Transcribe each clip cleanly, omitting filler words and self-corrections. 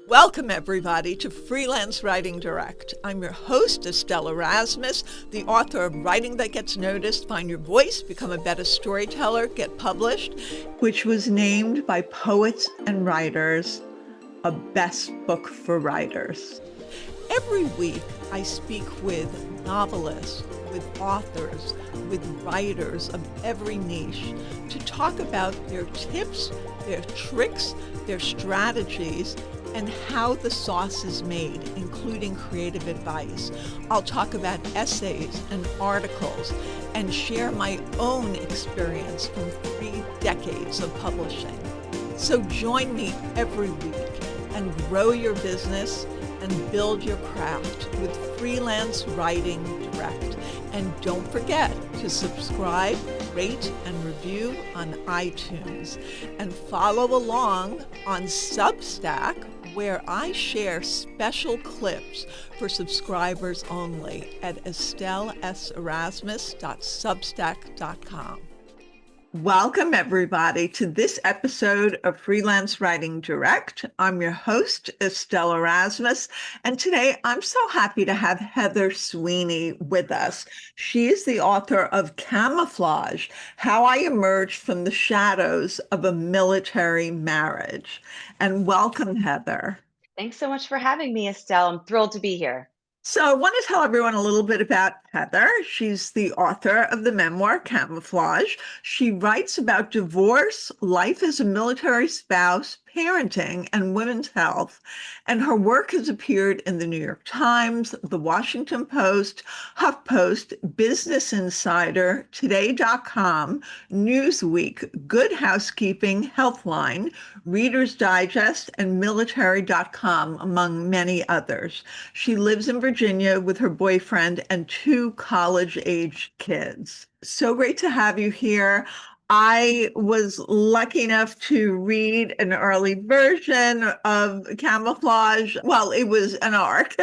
Welcome, everybody, to Freelance Writing Direct. I'm your host, Estelle Erasmus, the author of Writing That Gets Noticed, Find Your Voice, Become a Better Storyteller, Get Published, which was named by Poets and Writers a best book for writers. Every week, I speak with novelists, with authors, with writers of every niche to talk about their tips, their tricks, their strategies, and how the sauce is made, including creative advice. I'll talk about essays and articles and share my own experience from 3 decades of publishing. So join me every week and grow your business and build your craft with Freelance Writing Direct. And don't forget to subscribe, rate, and review on iTunes. And follow along on Substack, where I share special clips for subscribers only at estelleserasmus.substack.com. Welcome, everybody, to this episode of Freelance Writing Direct. I'm your host, Estelle Erasmus, and today I'm so happy to have Heather Sweeney with us. She is the author of Camouflage, How I Emerged from the Shadows of a Military Marriage. And welcome, Heather. Thanks so much for having me, Estelle. I'm thrilled to be here. So I want to tell everyone a little bit about Heather. She's the author of the memoir Camouflage. She writes about divorce, life as a military spouse, parenting, and women's health. And her work has appeared in the New York Times, the Washington Post, HuffPost, Business Insider, Today.com, Newsweek, Good Housekeeping, Healthline, Reader's Digest, and Military.com, among many others. She lives in Virginia with her boyfriend and 2 college-age kids. So great to have you here. I was lucky enough to read an early version of Camouflage. Well, it was an arc.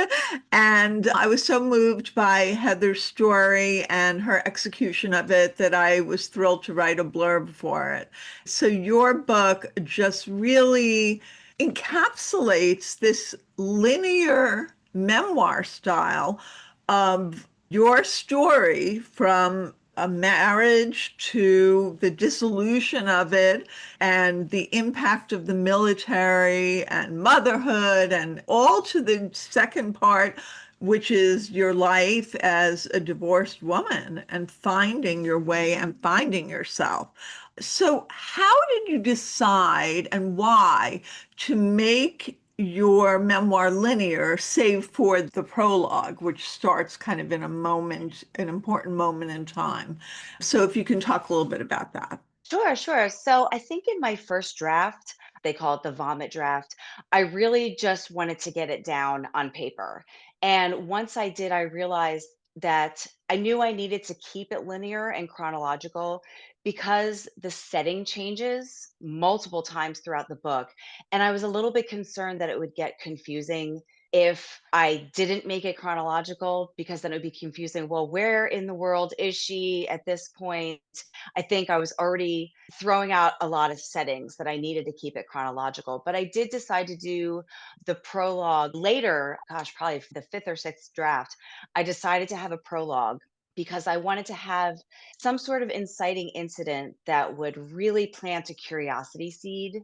And I was so moved by Heather's story and her execution of it that I was thrilled to write a blurb for it. So your book just really encapsulates this linear memoir style of your story from a marriage to the dissolution of it and the impact of the military and motherhood, and all to the second part, which is your life as a divorced woman and finding your way and finding yourself. So how did you decide, and why, to make your memoir linear, save for the prologue, which starts kind of in a moment, an important moment in time? So if you can talk a little bit about that. Sure. So I think in my first draft, they call it the vomit draft, I really just wanted to get it down on paper. And once I did, I realized that I knew I needed to keep it linear and chronological because the setting changes multiple times throughout the book. And I was a little bit concerned that it would get confusing if I didn't make it chronological, because then it would be confusing. Well, where in the world is she at this point? I think I was already throwing out a lot of settings that I needed to keep it chronological. But I did decide to do the prologue later, gosh, probably for the 5th or 6th draft. I decided to have a prologue because I wanted to have some sort of inciting incident that would really plant a curiosity seed,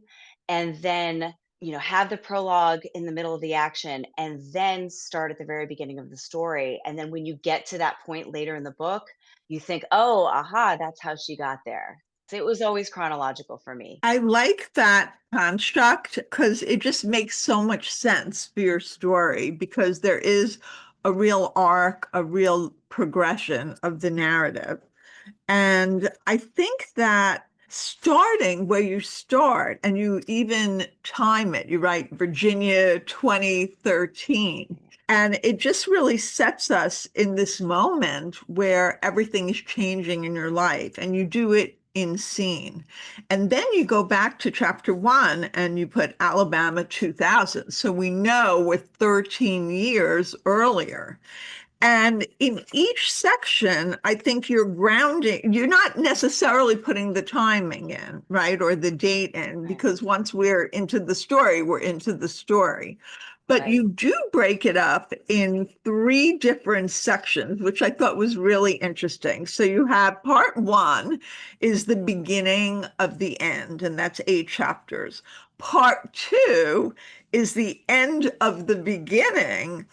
and then have the prologue in the middle of the action and then start at the very beginning of the story. And then when you get to that point later in the book, you think, "Oh, aha, that's how she got there." So it was always chronological for me. I like that construct because it just makes so much sense for your story, because there is a real arc, a real progression of the narrative. And I think that starting where you start, and you even time it, you write Virginia 2013. And it just really sets us in this moment where everything is changing in your life, and you do it in scene. And then you go back to chapter 1 and you put Alabama 2000. So we know we're 13 years earlier. And in each section, I think you're grounding, you're not necessarily putting the timing in, right? Or the date in, Right. because once we're into the story, we're into the story. But Right. you do break it up in three different sections, which I thought was really interesting. So you have part one is the beginning of the end, and that's 8 chapters. Part two is the end of the beginning,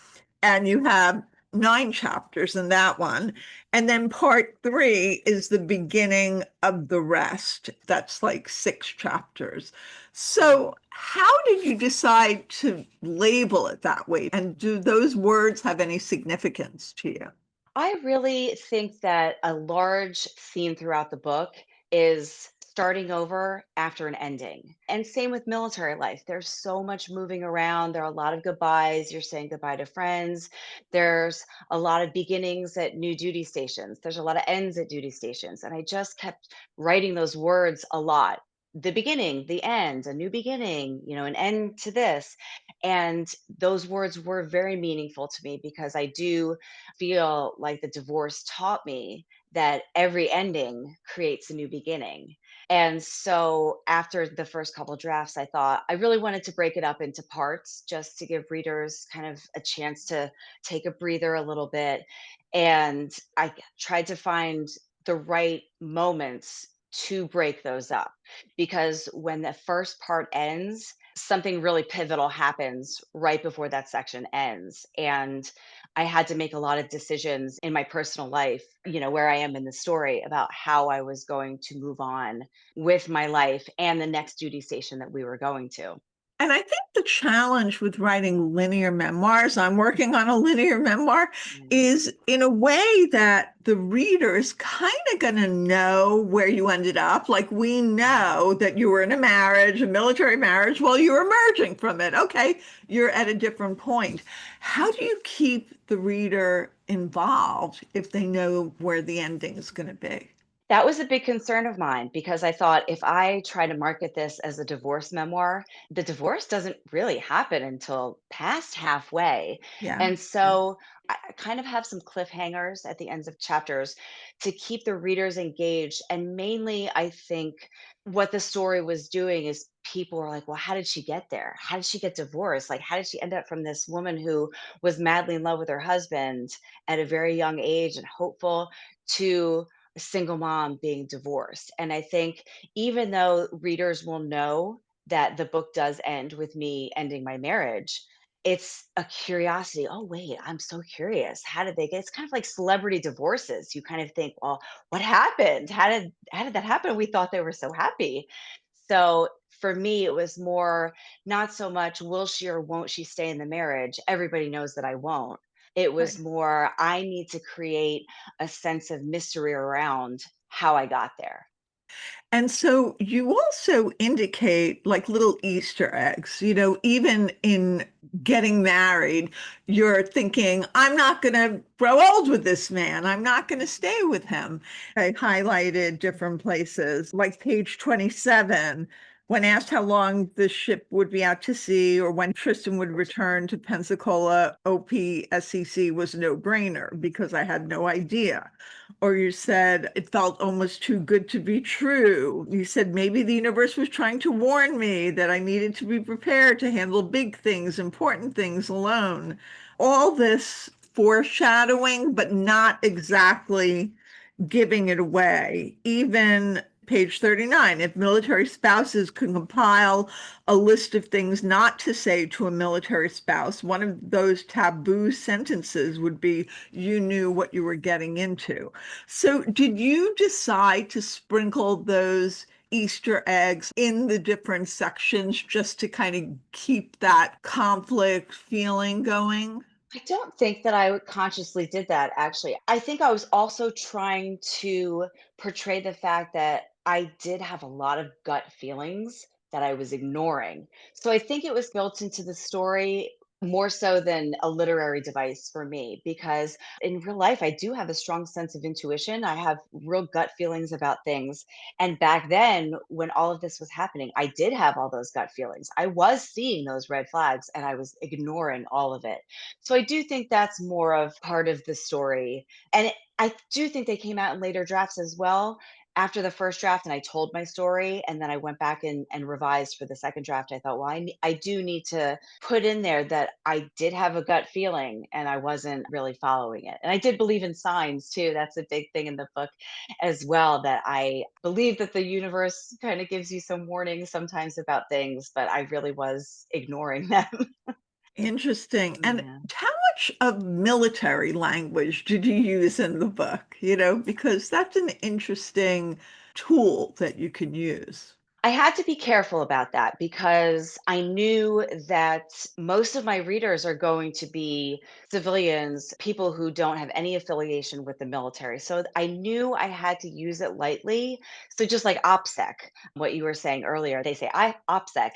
and you have 9 chapters in that one. And then part three is the beginning of the rest. That's like 6 chapters. Mm. So, how did you decide to label it that way? And do those words have any significance to you? I really think that a large theme throughout the book is starting over after an ending. And same with military life. There's so much moving around. There are a lot of goodbyes. You're saying goodbye to friends. There's a lot of beginnings at new duty stations. There's a lot of ends at duty stations. And I just kept writing those words a lot. The beginning, the end, a new beginning, an end to this. And those words were very meaningful to me because I do feel like the divorce taught me that every ending creates a new beginning. And so after the first couple drafts, I thought I really wanted to break it up into parts just to give readers kind of a chance to take a breather a little bit. And I tried to find the right moments to break those up because when the first part ends, something really pivotal happens right before that section ends. And I had to make a lot of decisions in my personal life, where I am in the story about how I was going to move on with my life and the next duty station that we were going to. And I think the challenge with writing linear memoirs, I'm working on a linear memoir, Mm. is in a way that the reader is kind of going to know where you ended up. Like we know that you were in a marriage, a military marriage, while you were emerging from it. Okay, you're at a different point. How do you keep the reader involved if they know where the ending is going to be? That was a big concern of mine because I thought if I try to market this as a divorce memoir, the divorce doesn't really happen until past halfway. Yeah. And so I kind of have some cliffhangers at the ends of chapters to keep the readers engaged. And mainly, I think what the story was doing is people were like, well, how did she get there? How did she get divorced? Like, how did she end up from this woman who was madly in love with her husband at a very young age and hopeful to a single mom being divorced. And I think even though readers will know that the book does end with me ending my marriage, it's a curiosity. Oh, wait, I'm so curious. How did they get? It's kind of like celebrity divorces. You kind of think, well, what happened? How did that happen? We thought they were so happy. So for me, it was more not so much will she or won't she stay in the marriage? Everybody knows that I won't. It was Right. more I need to create a sense of mystery around how I got there. And so you also indicate like little Easter eggs, even in getting married, you're thinking, I'm not going to grow old with this man. I'm not going to stay with him. I highlighted different places, like page 27. When asked how long the ship would be out to sea or when Tristan would return to Pensacola, OPSEC was a no-brainer because I had no idea. Or you said it felt almost too good to be true. You said maybe the universe was trying to warn me that I needed to be prepared to handle big things, important things alone. All this foreshadowing, but not exactly giving it away. Even page 39, if military spouses could compile a list of things not to say to a military spouse, one of those taboo sentences would be, you knew what you were getting into. So, did you decide to sprinkle those Easter eggs in the different sections just to kind of keep that conflict feeling going? I don't think that I consciously did that actually. I think I was also trying to portray the fact that I did have a lot of gut feelings that I was ignoring. So I think it was built into the story more so than a literary device for me, because in real life I do have a strong sense of intuition. I have real gut feelings about things. And back then, when all of this was happening, I did have all those gut feelings. I was seeing those red flags and I was ignoring all of it. So I do think that's more of part of the story. I do think they came out in later drafts as well. After the first draft, and I told my story, and then I went back and revised for the second draft. I thought, well, I do need to put in there that I did have a gut feeling and I wasn't really following it. And I did believe in signs too. That's a big thing in the book as well, that I believe that the universe kind of gives you some warnings sometimes about things, but I really was ignoring them. Interesting. And Yeah. how much of military language did you use in the book? Because that's an interesting tool that you can use. I had to be careful about that because I knew that most of my readers are going to be civilians, people who don't have any affiliation with the military. So I knew I had to use it lightly. So just like OPSEC, what you were saying earlier, they say I OPSEC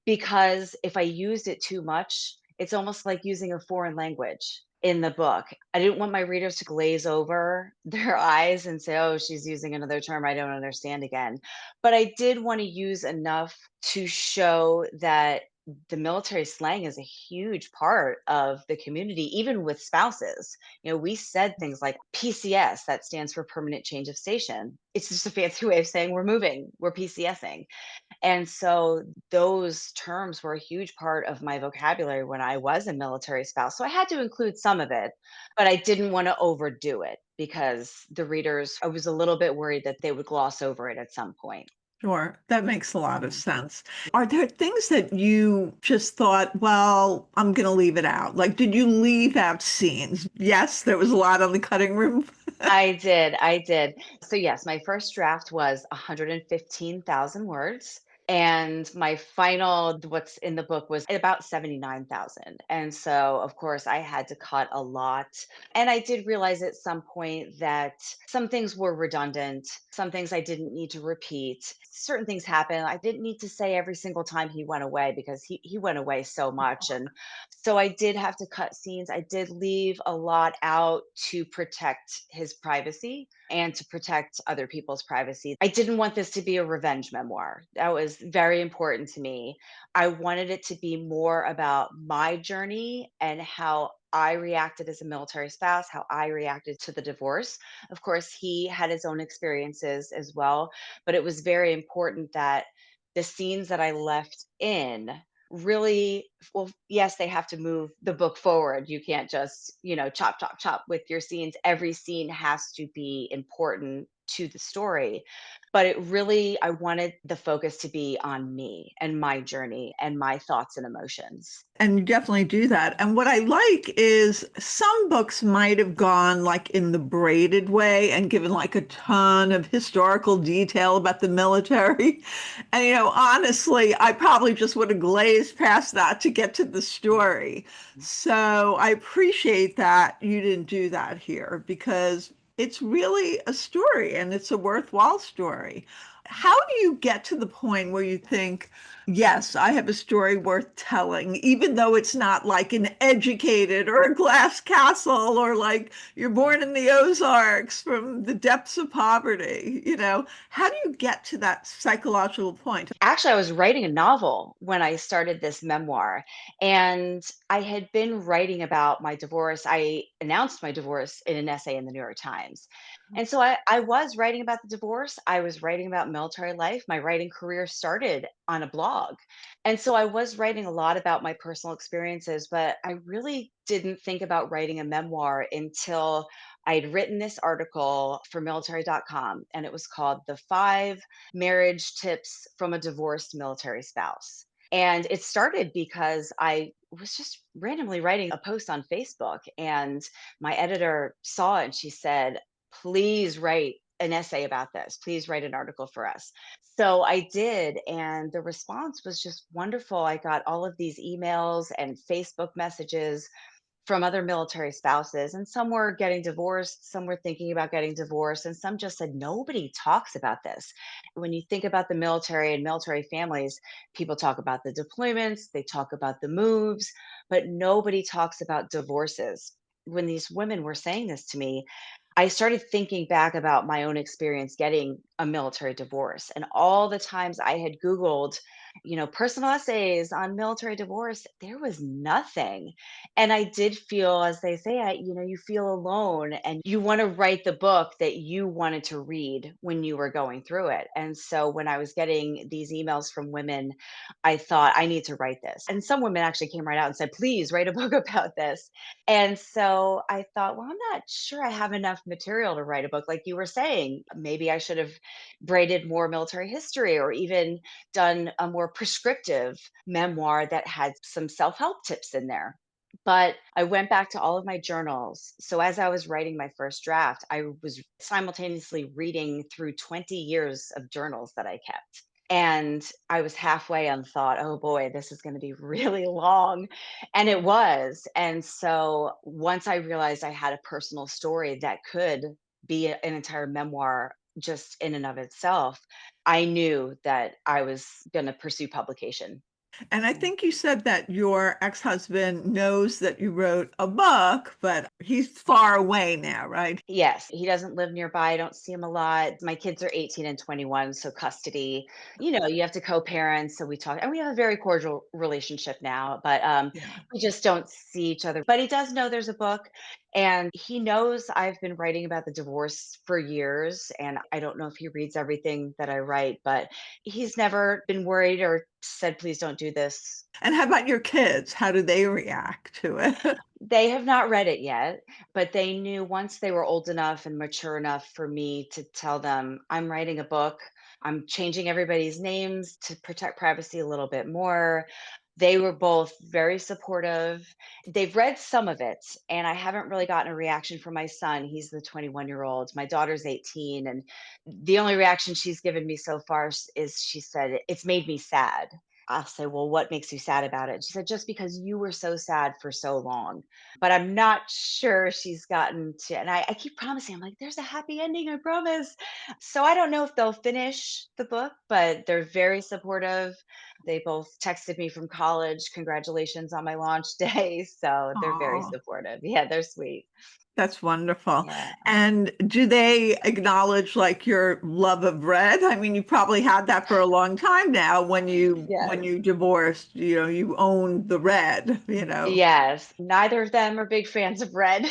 because if I used it too much, it's almost like using a foreign language in the book. I didn't want my readers to glaze over their eyes and say, "Oh, she's using another term I don't understand again." But I did wanna use enough to show that the military slang is a huge part of the community, even with spouses. We said things like PCS, that stands for permanent change of station. It's just a fancy way of saying we're moving, we're PCSing. And so those terms were a huge part of my vocabulary when I was a military spouse. So I had to include some of it, but I didn't want to overdo it because the readers, I was a little bit worried that they would gloss over it at some point. Sure, that makes a lot of Yeah. sense. Are there things that you just thought, well, I'm going to leave it out? Like, did you leave out scenes? Yes, there was a lot on the cutting room. I did. So yes, my first draft was 115,000 words. And my final, what's in the book, was about 79,000. And so, of course, I had to cut a lot. And I did realize at some point that some things were redundant, some things I didn't need to repeat. Certain things happen. I didn't need to say every single time he went away because he went away so much. And so I did have to cut scenes. I did leave a lot out to protect his privacy and to protect other people's privacy. I didn't want this to be a revenge memoir. That was very important to me. I wanted it to be more about my journey and how I reacted as a military spouse, how I reacted to the divorce. Of course, he had his own experiences as well, but it was very important that the scenes that I left in really, well, yes, they have to move the book forward. You can't just, chop, chop, chop with your scenes. Every scene has to be important to the story. But it really, I wanted the focus to be on me and my journey and my thoughts and emotions. And you definitely do that. And what I like is some books might have gone like in the braided way and given like a ton of historical detail about the military. And, honestly, I probably just would have glazed past that to get to the story. So I appreciate that you didn't do that here because it's really a story and it's a worthwhile story. How do you get to the point where you think, yes, I have a story worth telling, even though it's not like an educated or a glass castle or like you're born in the Ozarks from the depths of poverty? How do you get to that psychological point? Actually, I was writing a novel when I started this memoir, and I had been writing about my divorce. I announced my divorce in an essay in the New York Times. And so I was writing about the divorce. I was writing about military life. My writing career started on a blog. And so I was writing a lot about my personal experiences, but I really didn't think about writing a memoir until I'd written this article for military.com, and it was called The Five Marriage Tips from a Divorced Military Spouse. And it started because I was just randomly writing a post on Facebook, and my editor saw it and she said, "Please write an essay about this. Please write an article for us." So I did, and the response was just wonderful. I got all of these emails and Facebook messages from other military spouses, and some were getting divorced, some were thinking about getting divorced, and some just said nobody talks about this. When you think about the military and military families, people talk about the deployments, they talk about the moves, but nobody talks about divorces. When these women were saying this to me, I started thinking back about my own experience getting a military divorce and all the times I had Googled, personal essays on military divorce. There was nothing. And I did feel, as they say, you feel alone and you want to write the book that you wanted to read when you were going through it. And so when I was getting these emails from women, I thought, I need to write this. And some women actually came right out and said, please write a book about this. And so I thought, well, I'm not sure I have enough material to write a book. Like you were saying, maybe I should have braided more military history or even done a more prescriptive memoir that had some self help tips in there. But I went back to all of my journals. So as I was writing my first draft, I was simultaneously reading through 20 years of journals that I kept. And I was halfway and thought, oh boy, this is going to be really long. And it was. And so once I realized I had a personal story that could be an entire memoir just in and of itself, I knew that I was going to pursue publication. And I think you said that your ex-husband knows that you wrote a book, but he's far away now, right? Yes, he doesn't live nearby. I don't see him a lot. My kids are 18 and 21, so custody. You have to co-parent, so we talk and we have a very cordial relationship now, but Yeah. we just don't see each other. But he does know there's a book and he knows I've been writing about the divorce for years and I don't know if he reads everything that I write, but he's never been worried or said please don't do this. And how about your kids? How do they react to it? They have not read it yet, but they knew once they were old enough and mature enough for me to tell them, I'm writing a book. I'm changing everybody's names to protect privacy a little bit more. They were both very supportive. They've read some of it, and I haven't really gotten a reaction from my son. He's the 21-year-old. My daughter's 18, and the only reaction she's given me so far is she said, it's made me sad. I'll say, well, what makes you sad about it? She said, just because you were so sad for so long. But I'm not sure she's gotten to, and I keep promising, I'm like, there's a happy ending, I promise. So I don't know if they'll finish the book, but they're very supportive. They both texted me from college, congratulations on my launch day. So they're very Oh, supportive. Yeah, they're sweet. that's wonderful. Yeah. And do they acknowledge like your love of red? I mean, you probably had that for a long time now when Yes. you divorced, you owned the red. Yes, neither of them are big fans of red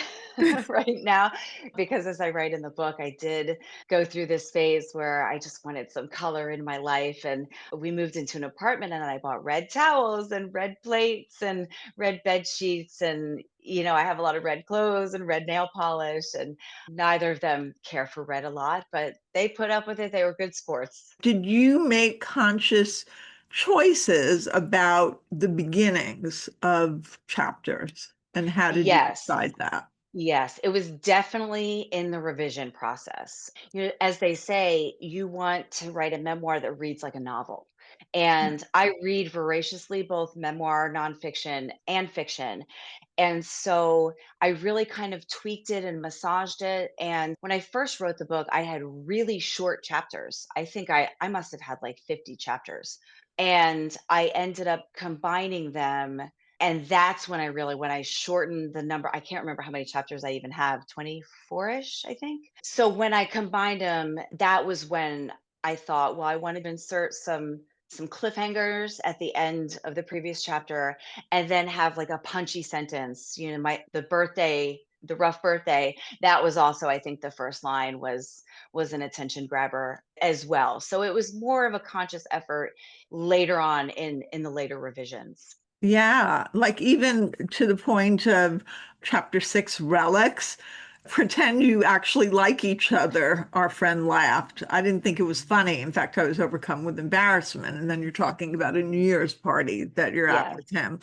right now because as I write in the book, I did go through this phase where I just wanted some color in my life. And we moved into an apartment and I bought red towels and red plates and red bed sheets. And, I have a lot of red clothes and red nail polish. And neither of them care for red a lot, but they put up with it. They were good sports. Did you make conscious choices about the beginnings of chapters? And how did you Yes. decide that? Yes, it was definitely in the revision process. As they say, you want to write a memoir that reads like a novel. And I read voraciously both memoir, nonfiction, and fiction. And so I really kind of tweaked it and massaged it. And when I first wrote the book, I had really short chapters. I think I must have had like 50 chapters. And I ended up combining them and that's when when I shortened the number, I can't remember how many chapters I even have, 24-ish, I think. So when I combined them, that was when I thought, well, I wanted to insert some cliffhangers at the end of the previous chapter and then have like a punchy sentence, the rough birthday, that was also I think the first line was an attention grabber as well. So it was more of a conscious effort later on in the later revisions. Yeah, like even to the point of chapter 6 relics. Pretend you actually like each other. Our friend laughed. I didn't think it was funny. In fact, I was overcome with embarrassment. And then you're talking about a New Year's party that you're at Yeah. with him.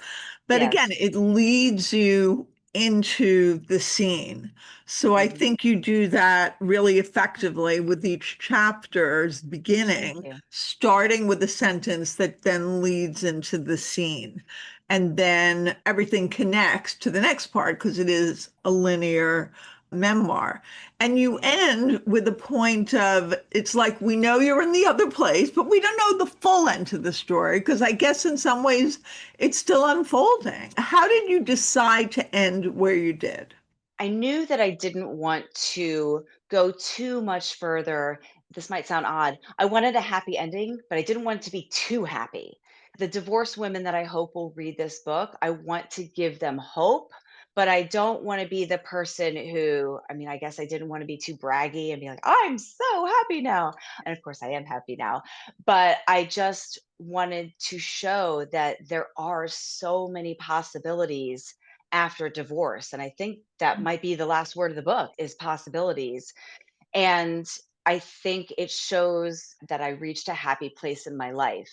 But again, Yes. it leads you into the scene. So I Mhm. think you do that really effectively with each chapter's Thank beginning, you. starting with a sentence that then leads into the scene. and then everything connects to the next part because it is a linear memoir. And you end with a point of it's like we know you're in the other place, but we don't know the full end to the story because I guess in some ways it's still unfolding. How did you decide to end where you did? I knew that I didn't want to go too much further. This might sound odd. I wanted a happy ending, but I didn't want it to be too happy. The divorced women that I hope will read this book, I want to give them hope, but I don't want to be the person who, I mean, I guess I didn't want to be too braggy and be like, I'm so happy now. And of course, I am happy now. But I just wanted to show that there are so many possibilities after divorce. And I think that might be the last word of the book is possibilities. And I think it shows that I reached a happy place in my life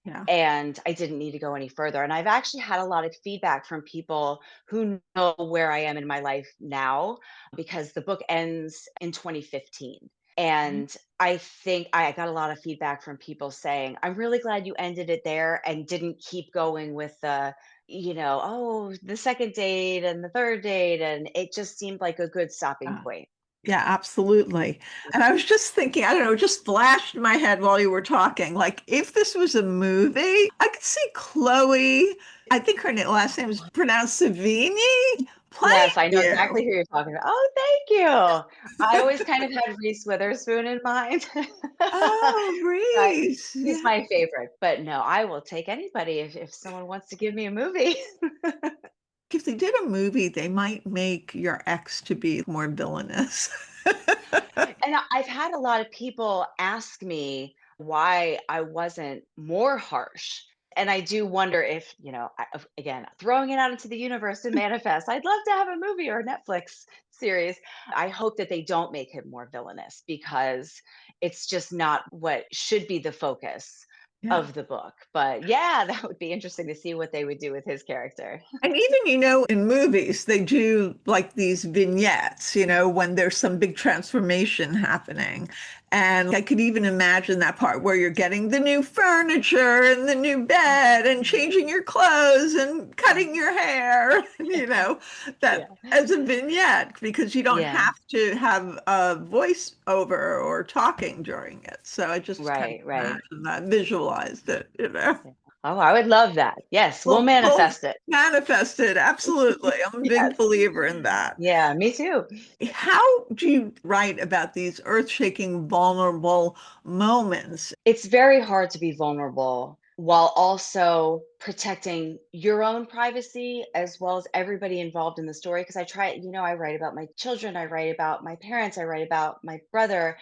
Yeah. and I didn't need to go any further. And I've actually had a lot of feedback from people who know where I am in my life now because the book ends in 2015. And I think I got a lot of feedback from people saying, I'm really glad you ended it there and didn't keep going with the, oh, the second date and the third date. And it just seemed like a good stopping Yeah. point. Yeah, absolutely. And I was just thinking, I don't know, it just flashed in my head while you were talking. Like, if this was a movie, I could see Chloe, I think her last name is pronounced Savini, playing Yes, I know you. exactly who you're talking about. Oh, thank you. I always kind of had Reese Witherspoon in mind. Oh, But Reese. he's Yeah. my favorite. But no, I will take anybody if someone wants to give me a movie. If they did a movie, they might make your ex to be more villainous. And I've had a lot of people ask me why I wasn't more harsh. And I do wonder if, again, throwing it out into the universe to manifest, I'd love to have a movie or a Netflix series. I hope that they don't make him more villainous because it's just not what should be the focus Yeah. of the book. But yeah, that would be interesting to see what they would do with his character. And even, in movies, they do like these vignettes, when there's some big transformation happening. And I could even imagine that part where you're getting the new furniture and the new bed and changing your clothes and cutting your hair, that Yeah. as a vignette, because you don't Yeah. have to have a voiceover or talking during it. So I just kind of Right. Right. imagined that, visualized it. Yeah. Oh, I would love that. Yes, we'll Well, both manifest it. manifested. Absolutely. I'm a big Yes. believer in that. Yeah, me too. How do you write about these earth-shaking, vulnerable moments? It's very hard to be vulnerable while also protecting your own privacy as well as everybody involved in the story. Because I write about my children, I write about my parents, I write about my brother.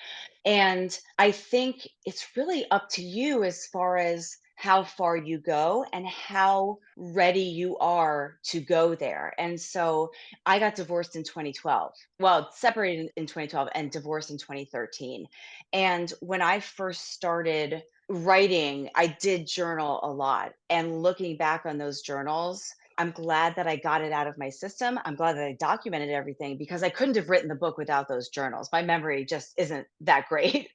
And I think it's really up to you as far as how far you go and how ready you are to go there. And so I got divorced in 2012. Well, separated in 2012 and divorced in 2013. And when I first started writing, I did journal a lot. And looking back on those journals, I'm glad that I got it out of my system. I'm glad that I documented everything because I couldn't have written the book without those journals. My memory just isn't that great.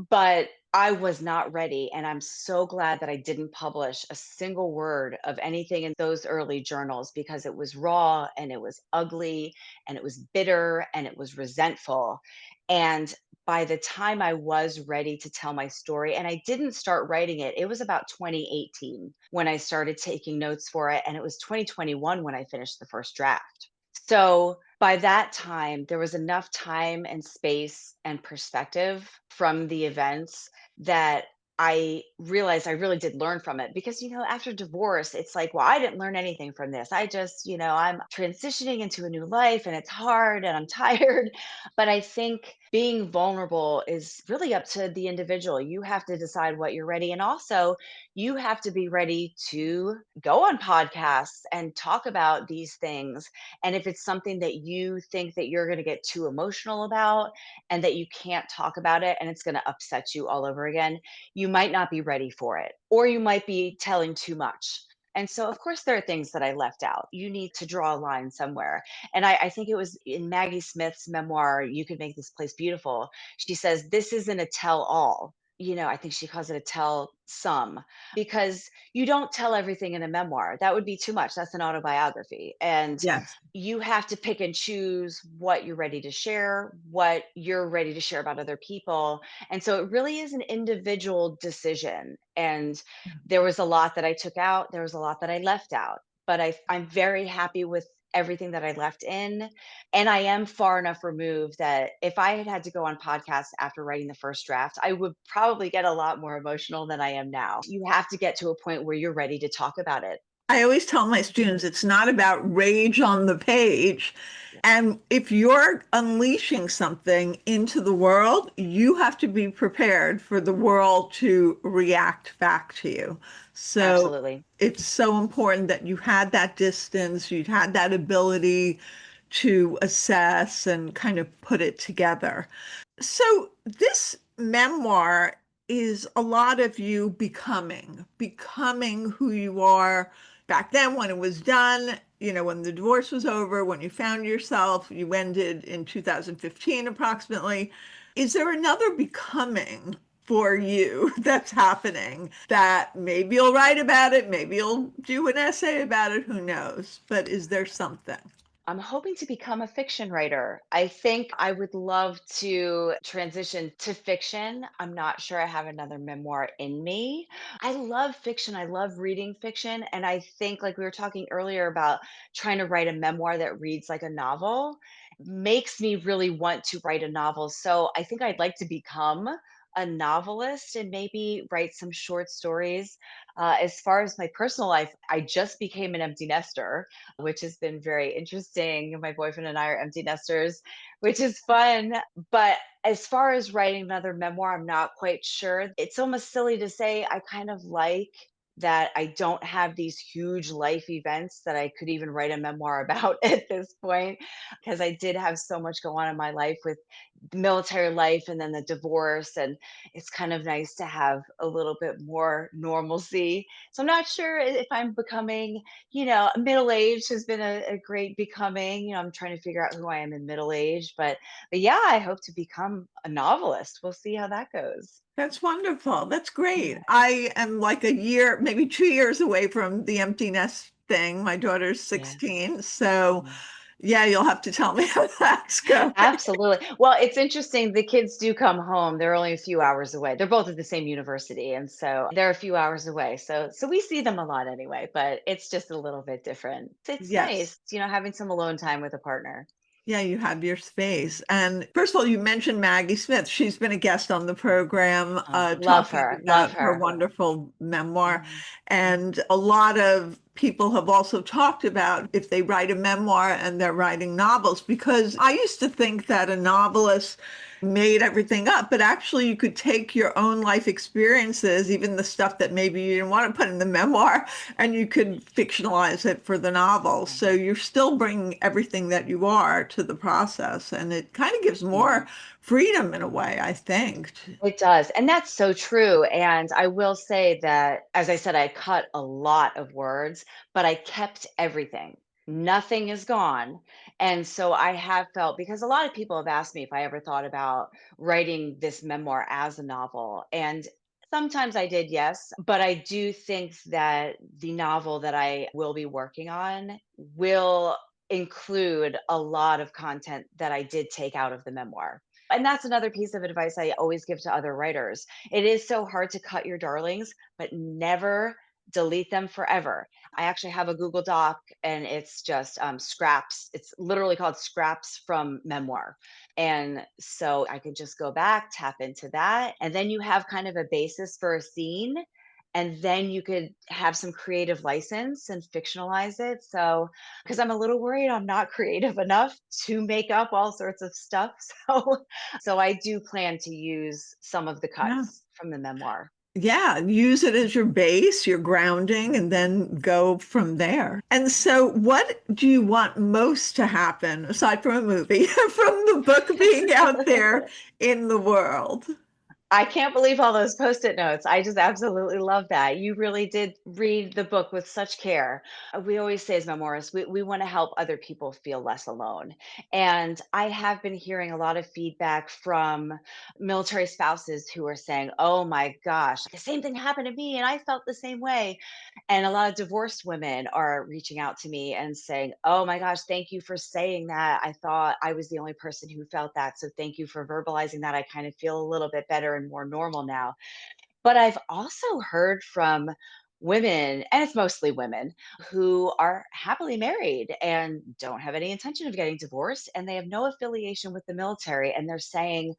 But I was not ready. And I'm so glad that I didn't publish a single word of anything in those early journals because it was raw and it was ugly and it was bitter and it was resentful. And by the time I was ready to tell my story, and I didn't start writing it, it was about 2018 when I started taking notes for it. And it was 2021 when I finished the first draft. So by that time, there was enough time and space and perspective from the events that I realized I really did learn from it because, after divorce, it's like, well, I didn't learn anything from this. I just, I'm transitioning into a new life and it's hard and I'm tired. But I think being vulnerable is really up to the individual. You have to decide what you're ready. And also, you have to be ready to go on podcasts and talk about these things. And if it's something that you think that you're going to get too emotional about and that you can't talk about it and it's going to upset you all over again, you might not be ready for it, or you might be telling too much. And so, of course, there are things that I left out. You need to draw a line somewhere. And I think it was in Maggie Smith's memoir, You Could Make This Place Beautiful. She says, this isn't a tell all. I think she calls it a tell some, because you don't tell everything in a memoir. That would be too much. That's an autobiography. And Yes. you have to pick and choose what you're ready to share, what you're ready to share about other people. And so it really is an individual decision. And there was a lot that I took out, there was a lot that I left out. But I'm very happy with everything that I left in. And I am far enough removed that if I had had to go on podcasts after writing the first draft, I would probably get a lot more emotional than I am now. You have to get to a point where you're ready to talk about it. I always tell my students it's not about rage on the page. And if you're unleashing something into the world, you have to be prepared for the world to react back to you. So Absolutely. it's so important that you had that distance, you had that ability to assess and kind of put it together. So this memoir is a lot of you becoming who you are back then when it was done, when the divorce was over, when you found yourself, you ended in 2015 approximately. Is there another becoming for you that's happening that maybe you'll write about it, maybe you'll do an essay about it, who knows? But is there something? I'm hoping to become a fiction writer. I think I would love to transition to fiction. I'm not sure I have another memoir in me. I love fiction. I love reading fiction. And I think, like we were talking earlier about trying to write a memoir that reads like a novel, makes me really want to write a novel. So I think I'd like to become a novelist and maybe write some short stories. As far as my personal life, I just became an empty nester, which has been very interesting. My boyfriend and I are empty nesters, which is fun. But as far as writing another memoir, I'm not quite sure. It's almost silly to say I kind of like that I don't have these huge life events that I could even write a memoir about at this point, because I did have so much go on in my life with military life and then the divorce. And it's kind of nice to have a little bit more normalcy. So I'm not sure if I'm becoming, middle age has been a great becoming. I'm trying to figure out who I am in middle age, but yeah, I hope to become a novelist. We'll see how that goes. That's wonderful. That's great. Yeah. I am like a year, maybe 2 years away from the empty nest thing. My daughter's Yeah. 16. So, Mhm. yeah, you'll have to tell me how that's going. Absolutely. Well, it's interesting. The kids do come home. They're only a few hours away. They're both at the same university, and so they're a few hours away. So we see them a lot anyway, but it's just a little bit different. It's Yes. nice, having some alone time with a partner. Yeah, you have your space. And first of all, you mentioned Maggie Smith. She's been a guest on the program, Love talking her. Love about her her. wonderful memoir. Mhm. And a lot of people have also talked about if they write a memoir and they're writing novels, because I used to think that a novelist made everything up, but actually you could take your own life experiences, even the stuff that maybe you didn't want to put in the memoir, and you could fictionalize it for the novel. So you're still bringing everything that you are to the process, and it kind of gives Yeah. more freedom in a way, I think. It does, and that's so true, and I will say that, as I said, I cut a lot of words, but I kept everything. Nothing is gone, and so I have felt, because a lot of people have asked me if I ever thought about writing this memoir as a novel, and sometimes I did, yes, but I do think that the novel that I will be working on will include a lot of content that I did take out of the memoir. And that's another piece of advice I always give to other writers. It is so hard to cut your darlings, but never delete them forever. I actually have a Google Doc, and it's just scraps. It's literally called Scraps from Memoir. And so I could just go back, tap into that. And then you have kind of a basis for a scene. And then you could have some creative license and fictionalize it. So, because I'm a little worried I'm not creative enough to make up all sorts of stuff. So I do plan to use some of the Yeah. cuts from the memoir. Yeah, use it as your base, your grounding, and then go from there. And so, what do you want most to happen, aside from a movie, from the book being out there in the world? I can't believe all those Post-it notes. I just absolutely love that. You really did read the book with such care. We always say as memoirists, we want to help other people feel less alone. And I have been hearing a lot of feedback from military spouses who are saying, oh my gosh, the same thing happened to me and I felt the same way. And a lot of divorced women are reaching out to me and saying, oh my gosh, thank you for saying that. I thought I was the only person who felt that. So thank you for verbalizing that. I kind of feel a little bit better and more normal now. But I've also heard from women, and it's mostly women, who are happily married and don't have any intention of getting divorced, and they have no affiliation with the military. And they're saying,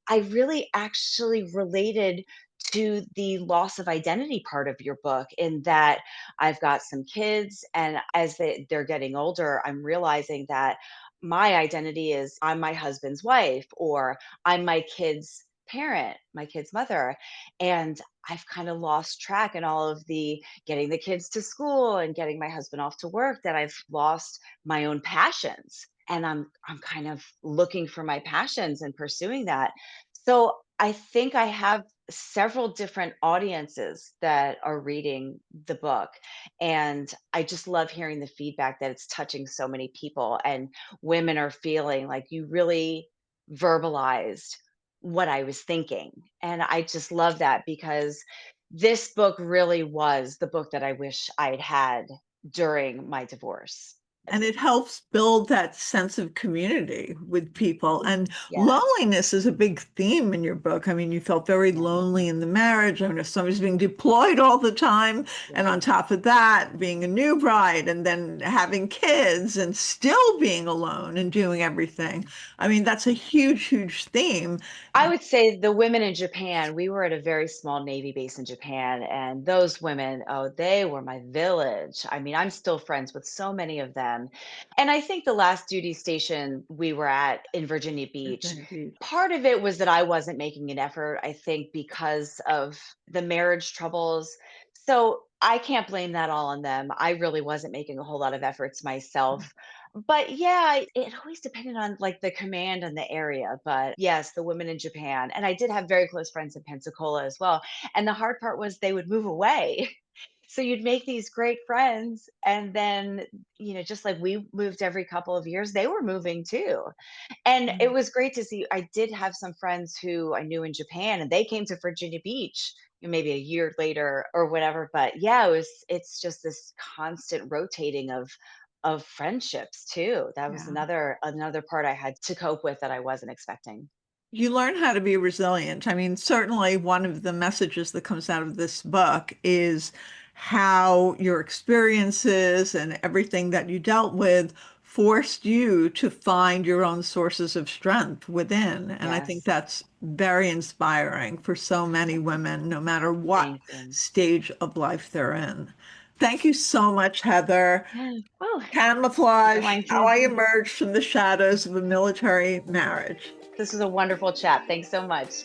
I really actually related to the loss of identity part of your book in that I've got some kids, and as they're getting older, I'm realizing that my identity is I'm my husband's wife or I'm my kid's parent, my kid's mother. And I've kind of lost track in all of the getting the kids to school and getting my husband off to work that I've lost my own passions. And I'm kind of looking for my passions and pursuing that. So I think I have several different audiences that are reading the book. And I just love hearing the feedback that it's touching so many people. And women are feeling like you really verbalized what I was thinking. And I just love that because this book really was the book that I wish I'd had during my divorce. And it helps build that sense of community with people. And Yeah. loneliness is a big theme in your book. I mean, you felt very Yeah. lonely in the marriage. I mean, if somebody's being deployed all the time, and Yeah. on top of that, being a new bride and then having kids and still being alone and doing everything. I mean, that's a huge, huge theme. I would say the women in Japan, we were at a very small Navy base in Japan, and those women, oh, they were my village. I mean, I'm still friends with so many of them. And I think the last duty station we were at in Virginia Beach, Virginia Beach. part of it was that I wasn't making an effort, I think, because of the marriage troubles. So I can't blame that all on them. I really wasn't making a whole lot of efforts myself. But yeah, it always depended on like the command and the area. But yes, the women in Japan. And I did have very close friends in Pensacola as well. And the hard part was they would move away. So you'd make these great friends. And then, just like we moved every couple of years, they were moving too. And it was great to see. I did have some friends who I knew in Japan and they came to Virginia Beach maybe a year later or whatever. But yeah, it's just this constant rotating of friendships too. That was Yeah. another part I had to cope with that I wasn't expecting. You learn how to be resilient. I mean, certainly one of the messages that comes out of this book is how your experiences and everything that you dealt with forced you to find your own sources of strength within. And I think Yes. that's very inspiring for so many women, no matter what Thank you. stage of life they're in. Thank you so much, Heather. Oh, don't Camouflage, mind How you. I Emerged from the Shadows of a Military Marriage. This was a wonderful chat. Thanks so much.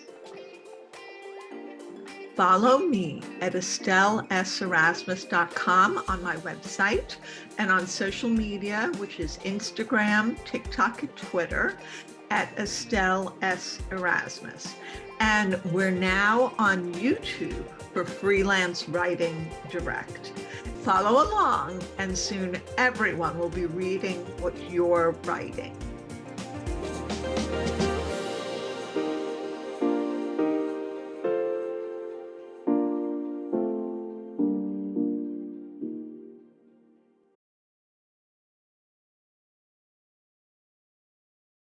Follow me at EstelleSErasmus.com on my website and on social media, which is Instagram, TikTok, and Twitter at Estelle S. Erasmus. And we're now on YouTube for Freelance Writing Direct. Follow along, and soon everyone will be reading what you're writing.